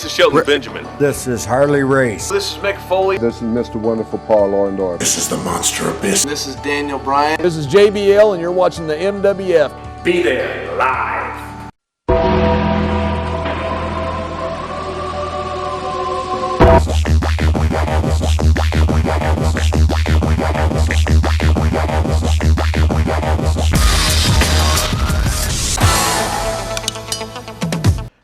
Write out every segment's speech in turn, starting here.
is Shelton Benjamin. This is Harley Race. This is Mick Foley. This is Mr. Wonderful Paul Orndorff. This is the Monster Abyss. This is Daniel Bryan. This is JBL, and you're watching the MWF. Be there live.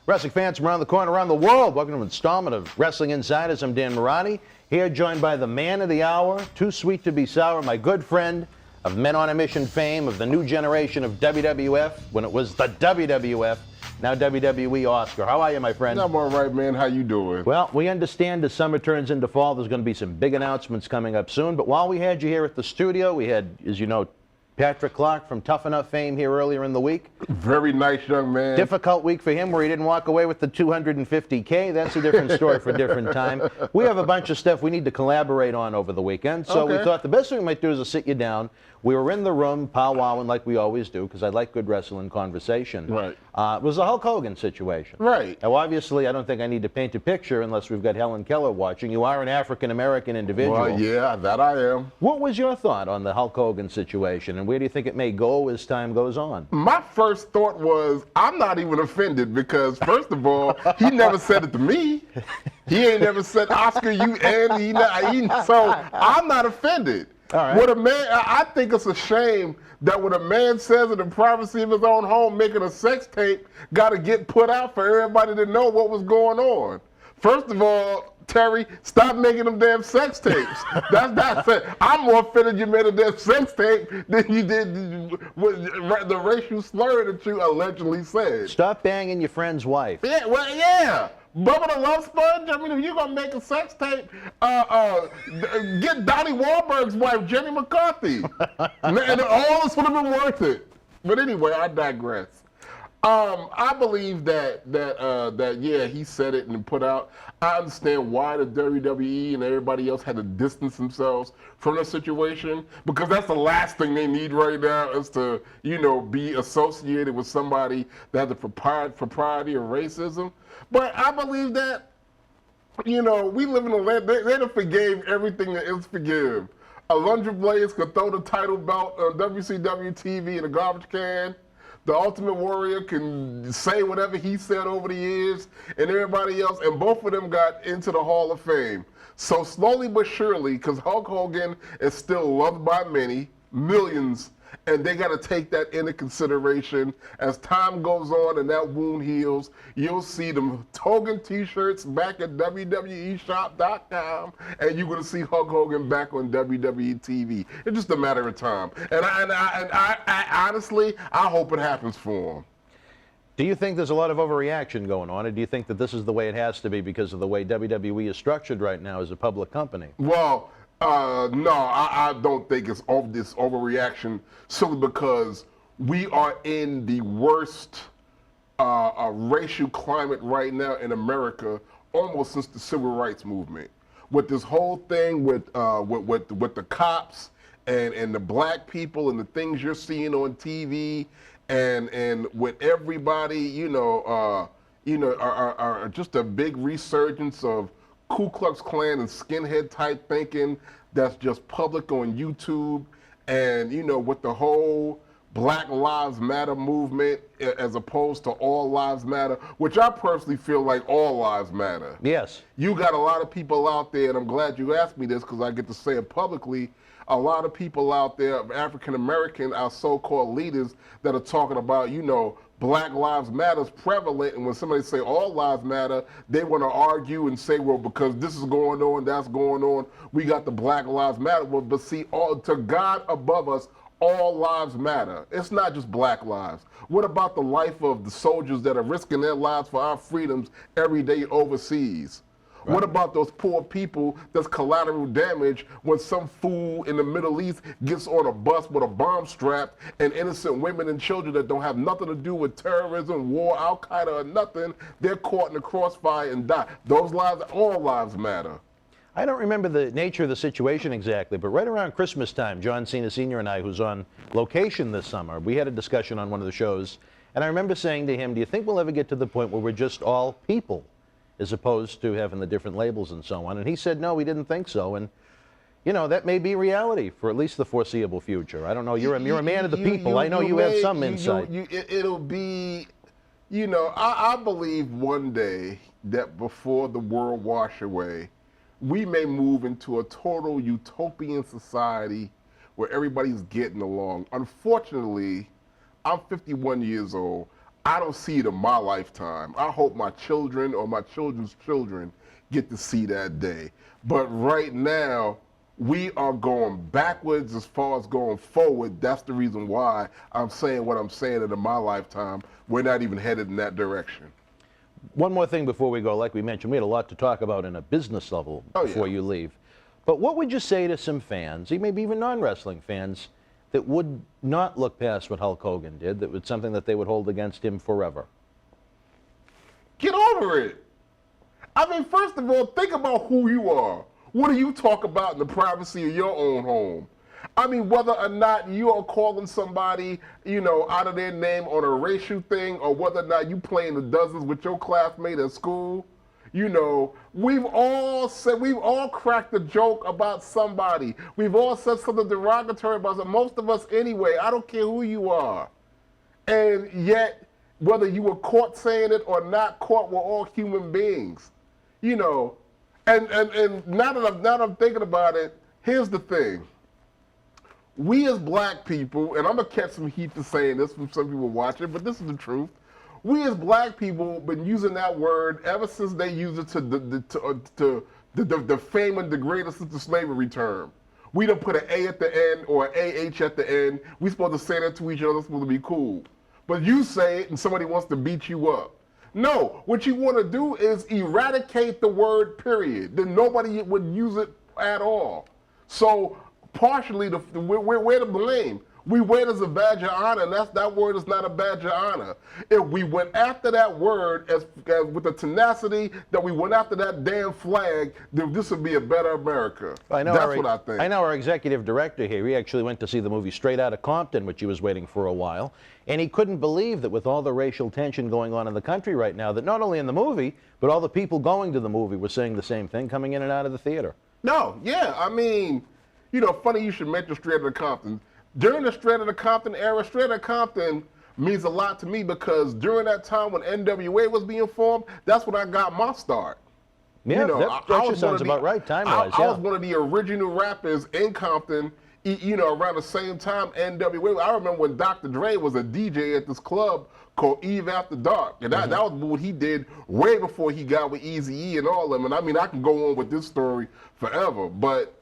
Wrestling fans from around the corner, around the world, welcome to an installment of Wrestling Insiders. I'm Dan Marotti, here joined by the man of the hour, too sweet to be sour, my good friend of Men on a Mission fame, of the new generation of WWF, when it was the WWF, now WWE Oscar. How are you, my friend? I'm all right, man. How you doing? Well, we understand as summer turns into fall, there's going to be some big announcements coming up soon, but while we had you here at the studio, we had, as you know, Patrick Clark from Tough Enough fame here earlier in the week. Very nice young man. Difficult week for him where he didn't walk away with the $250K. That's a different story for a different time. We have a bunch of stuff we need to collaborate on over the weekend, so we thought the best thing we might do is to sit you down. We were in the room powwowing like we always do, because I like good wrestling conversation. Right. It was a Hulk Hogan situation. Right. Now, obviously, I don't think I need to paint a picture unless we've got Helen Keller watching. You are an African-American individual. Well, yeah, that I am. What was your thought on the Hulk Hogan situation, and where do you think it may go as time goes on? My first thought was, I'm not even offended, because first of all, he never said it to me. He ain't never said, Oscar, you and so I'm not offended. All right. What a man, I think it's a shame that what a man says in the privacy of his own home, making a sex tape, got to get put out for everybody to know what was going on. First of all, Terry, stop making them damn sex tapes. That's it. I'm more offended you made a damn sex tape than you did with the racial slur that you allegedly said. Stop banging your friend's wife. Yeah, well, yeah. Bubba the Love Sponge? I mean, if you're going to make a sex tape, get Donnie Wahlberg's wife, Jenny McCarthy. And all this would have been worth it. But anyway, I digress. I believe that yeah, he said it and put out. I understand why the WWE and everybody else had to distance themselves from the situation, because that's the last thing they need right now is to, you know, be associated with somebody that has the propriety of racism. But I believe that, you know, we live in a land, they done forgave everything that is forgive. Alundra Blaze could throw the title belt on WCW TV in a garbage can. The Ultimate Warrior can say whatever he said over the years, and everybody else, and both of them got into the Hall of Fame. So slowly but surely, because Hulk Hogan is still loved by many, millions, and they got to take that into consideration. As time goes on and that wound heals, you'll see them Hogan t-shirts back at WWEshop.com, and you're going to see Hulk Hogan back on WWE TV. It's just a matter of time. And I honestly, I hope it happens for him. Do you think there's a lot of overreaction going on, or do you think that this is the way it has to be because of the way WWE is structured right now as a public company? Well, no, I don't think it's this overreaction, simply because we are in the worst racial climate right now in America, almost since the Civil Rights Movement. With this whole thing with the cops and the black people and the things you're seeing on TV, and with everybody, you know, are just a big resurgence of Ku Klux Klan and skinhead type thinking that's just public on YouTube, and you know, with the whole Black Lives Matter movement as opposed to All Lives Matter, which I personally feel like all lives matter. Yes. You got a lot of people out there, and I'm glad you asked me this because I get to say it publicly, a lot of people out there, African American, our so-called leaders, that are talking about, you know, Black Lives Matter is prevalent, and when somebody say all lives matter, they want to argue and say, well, because this is going on, that's going on, we got the Black Lives Matter. Well, but see, to God above us, all lives matter. It's not just black lives. What about the life of the soldiers that are risking their lives for our freedoms every day overseas? Right. What about those poor people that's collateral damage when some fool in the Middle East gets on a bus with a bomb strap and innocent women and children that don't have nothing to do with terrorism, war, Al-Qaeda, or nothing, they're caught in the crossfire and die. Those lives, all lives matter. I don't remember the nature of the situation exactly, but right around Christmas time, John Cena Sr. and I, who's on location this summer, we had a discussion on one of the shows, and I remember saying to him, do you think we'll ever get to the point where we're just all people? as opposed to having the different labels and so on. And he said, no, he didn't think so. And, you know, that may be reality for at least the foreseeable future. I don't know. You're a man of the people. I know you have some insight. It'll be, you know, I believe one day that before the world wash away, we may move into a total utopian society where everybody's getting along. Unfortunately, I'm 51 years old. I don't see it in my lifetime. I hope my children or my children's children get to see that day. But right now, we are going backwards as far as going forward. That's the reason why I'm saying what I'm saying that in my lifetime, we're not even headed in that direction. One more thing before we go. Like we mentioned, we had a lot to talk about in a business level before you leave. But what would you say to some fans, maybe even non-wrestling fans, that would not look past what Hulk Hogan did, that was something that they would hold against him forever? Get over it. I mean, first of all, think about who you are. What do you talk about in the privacy of your own home? I mean, whether or not you are calling somebody, you know, out of their name on a racial thing, or whether or not you playing the dozens with your classmate at school, you know, we've all cracked a joke about somebody. We've all said something derogatory about them. Most of us anyway. I don't care who you are. And yet, whether you were caught saying it or not caught, we're all human beings. You know, and now that I'm thinking about it, here's the thing. We as black people, and I'm going to catch some heat for saying this from some people watching, but this is the truth. We as black people have been using that word ever since they used it to defame and degrade us since the slavery term. We don't put an A at the end or an AH at the end. We're supposed to say that to each other. It's supposed to be cool. But you say it and somebody wants to beat you up. No, what you want to do is eradicate the word period. Then nobody would use it at all. So partially, we're to blame. We wear it as a badge of honor, and that word is not a badge of honor. If we went after that word as with the tenacity that we went after that damn flag, then this would be a better America. That's what I think. I know our executive director here, he actually went to see the movie Straight Outta Compton, which he was waiting for a while, and he couldn't believe that with all the racial tension going on in the country right now, that not only in the movie, but all the people going to the movie were saying the same thing coming in and out of the theater. No, yeah, I mean, you know, funny you should mention Straight Outta Compton. During the Straight Outta Compton era, Straight Outta Compton means a lot to me because during that time when NWA was being formed, that's when I got my start. Yeah, you know, that just sounds about right, time-wise. I was one of the original rappers in Compton, you know, around the same time NWA. I remember when Dr. Dre was a DJ at this club called Eve After Dark, and that was what he did way before he got with Eazy-E and all of them. And I mean, I can go on with this story forever, but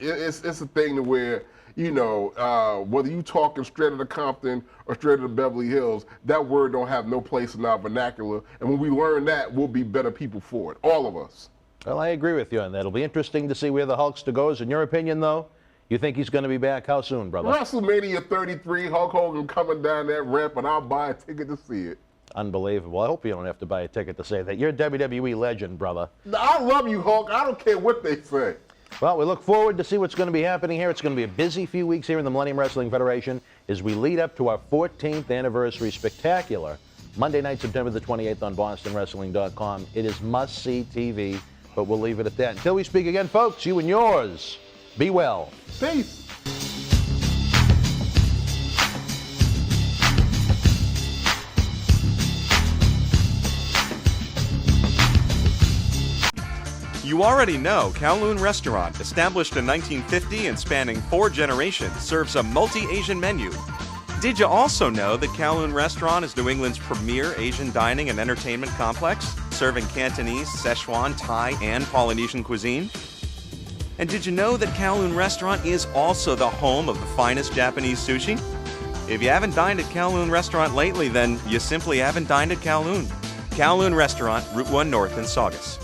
it's a thing to where, you know, whether you talking Straight Outta Compton or Straight Outta Beverly Hills, that word don't have no place in our vernacular. And when we learn that, we'll be better people for it, all of us. Well, I agree with you on that. It'll be interesting to see where the Hulkster goes. In your opinion, though, you think he's going to be back? How soon, brother? WrestleMania 33, Hulk Hogan coming down that ramp, and I'll buy a ticket to see it. Unbelievable. I hope you don't have to buy a ticket to say that. You're a WWE legend, brother. I love you, Hulk. I don't care what they say. Well, we look forward to see what's going to be happening here. It's going to be a busy few weeks here in the Millennium Wrestling Federation as we lead up to our 14th anniversary spectacular. Monday night, September the 28th on BostonWrestling.com. It is must-see TV, but we'll leave it at that. Until we speak again, folks, you and yours, be well. Peace. You already know Kowloon Restaurant, established in 1950 and spanning 4 generations, serves a multi-Asian menu. Did you also know that Kowloon Restaurant is New England's premier Asian dining and entertainment complex, serving Cantonese, Szechuan, Thai, and Polynesian cuisine? And did you know that Kowloon Restaurant is also the home of the finest Japanese sushi? If you haven't dined at Kowloon Restaurant lately, then you simply haven't dined at Kowloon. Kowloon Restaurant, Route 1 North in Saugus.